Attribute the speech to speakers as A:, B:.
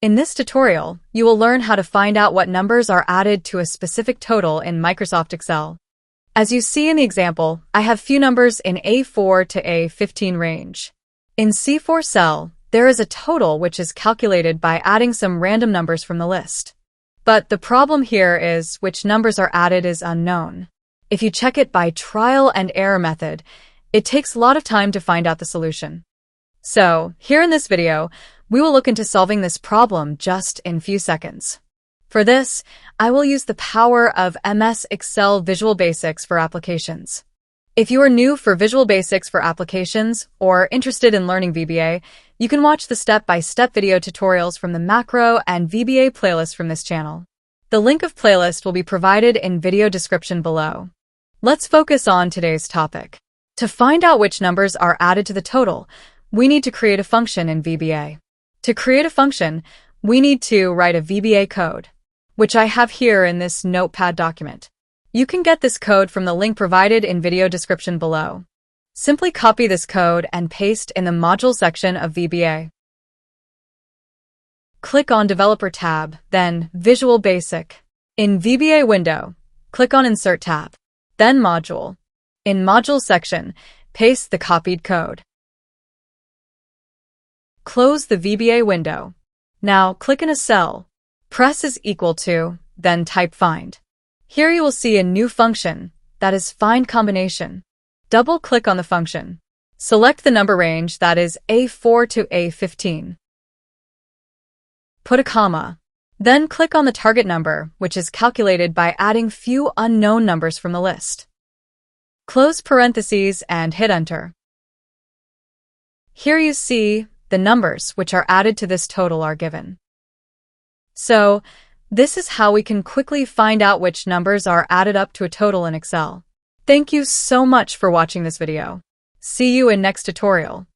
A: In this tutorial, you will learn how to find out what numbers are added to a specific total in Microsoft Excel. As you see in the example, I have few numbers in A4 to A15 range. In C4 cell, there is a total which is calculated by adding some random numbers from the list. But the problem here is which numbers are added is unknown. If you check it by trial and error method, it takes a lot of time to find out the solution. So, here in this video, we will look into solving this problem just in few seconds. For this, I will use the power of MS Excel Visual Basics for Applications. If you are new for Visual Basics for Applications or interested in learning VBA, you can watch the step-by-step video tutorials from the macro and VBA playlist from this channel. The link of playlist will be provided in video description below. Let's focus on today's topic. To find out which numbers are added to the total, we need to create a function in VBA. To create a function, we need to write a VBA code, which I have here in this Notepad document. You can get this code from the link provided in video description below. Simply copy this code and paste in the Module section of VBA. Click on Developer tab, then Visual Basic. In VBA window, click on Insert tab, then Module. In Module section, paste the copied code. Close the VBA window. Now click in a cell. Press is equal to, then type find. Here you will see a new function, that is find combination. Double-click on the function. Select the number range that is A4 to A15. Put a comma. Then click on the target number, which is calculated by adding few unknown numbers from the list. Close parentheses and hit enter. Here you see the numbers which are added to this total are given. So, this is how we can quickly find out which numbers are added up to a total in Excel. Thank you so much for watching this video. See you in next tutorial.